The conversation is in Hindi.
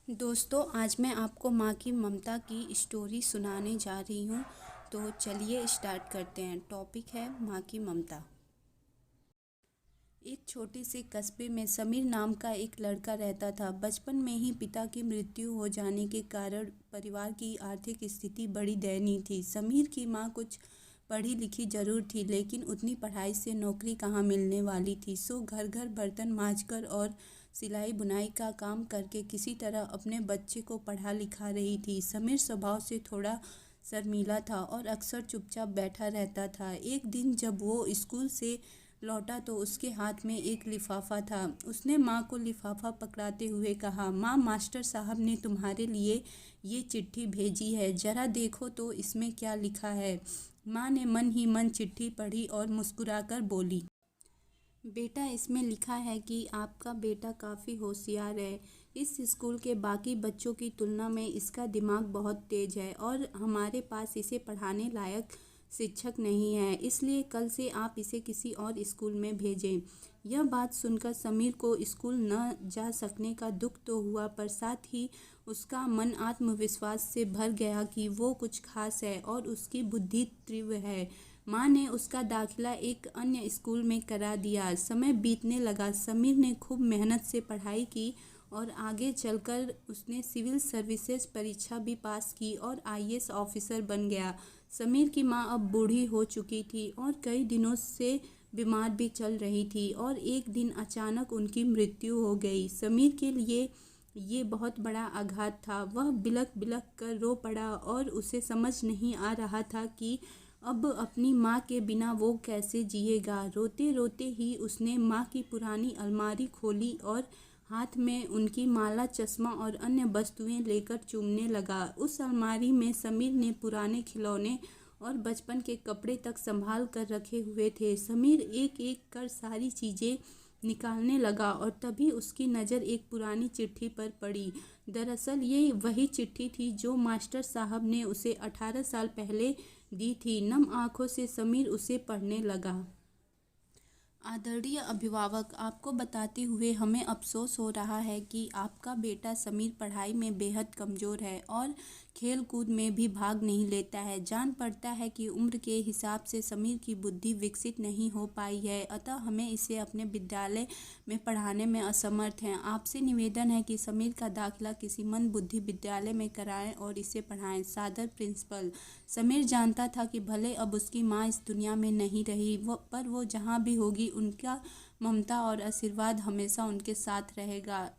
दोस्तों, आज मैं आपको माँ की ममता की स्टोरी सुनाने जा रही हूँ। तो चलिए स्टार्ट करते हैं। टॉपिक है माँ की ममता। एक छोटे से कस्बे में समीर नाम का एक लड़का रहता था। बचपन में ही पिता की मृत्यु हो जाने के कारण परिवार की आर्थिक स्थिति बड़ी दयनीय थी। समीर की माँ कुछ पढ़ी लिखी जरूर थी, लेकिन उतनी पढ़ाई से नौकरी कहाँ मिलने वाली थी। सो घर घर बर्तन मांजकर और सिलाई बुनाई का काम करके किसी तरह अपने बच्चे को पढ़ा लिखा रही थी। समीर स्वभाव से थोड़ा शर्मीला था और अक्सर चुपचाप बैठा रहता था। एक दिन जब वो स्कूल से लौटा तो उसके हाथ में एक लिफाफा था। उसने माँ को लिफाफा पकड़ाते हुए कहा, माँ, मास्टर साहब ने तुम्हारे लिए ये चिट्ठी भेजी है, जरा देखो तो इसमें क्या लिखा है। माँ ने मन ही मन चिट्ठी पढ़ी और मुस्कुराकर बोली, बेटा, इसमें लिखा है कि आपका बेटा काफ़ी होशियार है। इस स्कूल के बाकी बच्चों की तुलना में इसका दिमाग बहुत तेज है और हमारे पास इसे पढ़ाने लायक शिक्षक नहीं है, इसलिए कल से आप इसे किसी और स्कूल में भेजें। यह बात सुनकर समीर को स्कूल न जा सकने का दुख तो हुआ, पर साथ ही उसका मन आत्मविश्वास से भर गया कि वो कुछ खास है और उसकी बुद्धि तीव्र है। माँ ने उसका दाखिला एक अन्य स्कूल में करा दिया। समय बीतने लगा। समीर ने खूब मेहनत से पढ़ाई की और आगे चलकर उसने सिविल सर्विसेज परीक्षा भी पास की और आईएएस ऑफिसर बन गया। समीर की माँ अब बूढ़ी हो चुकी थी और कई दिनों से बीमार भी चल रही थी और एक दिन अचानक उनकी मृत्यु हो गई। समीर के लिए ये बहुत बड़ा आघात था। वह बिलख बिलख कर रो पड़ा और उसे समझ नहीं आ रहा था कि अब अपनी माँ के बिना वो कैसे जिएगा। रोते रोते ही उसने माँ की पुरानी अलमारी खोली और हाथ में उनकी माला, चश्मा और अन्य वस्तुएं लेकर चूमने लगा। उस अलमारी में समीर ने पुराने खिलौने और बचपन के कपड़े तक संभाल कर रखे हुए थे। समीर एक एक कर सारी चीज़ें निकालने लगा और तभी उसकी नज़र एक पुरानी चिट्ठी पर पड़ी। दरअसल ये वही चिट्ठी थी जो मास्टर साहब ने उसे 18 साल पहले दी थी। नम आंखों से समीर उसे पढ़ने लगा। आदरणीय अभिभावक, आपको बताते हुए हमें अफसोस हो रहा है कि आपका बेटा समीर पढ़ाई में बेहद कमज़ोर है और खेल कूद में भी भाग नहीं लेता है। जान पड़ता है कि उम्र के हिसाब से समीर की बुद्धि विकसित नहीं हो पाई है, अतः हमें इसे अपने विद्यालय में पढ़ाने में असमर्थ हैं। आपसे निवेदन है कि समीर का दाखिला किसी मंदबुद्धि विद्यालय में कराएं और इसे पढ़ाएं। सादर, प्रिंसिपल। समीर जानता था कि भले अब उसकी माँ इस दुनिया में नहीं रही, पर वो जहाँ भी होगी उनका ममता और आशीर्वाद हमेशा उनके साथ रहेगा।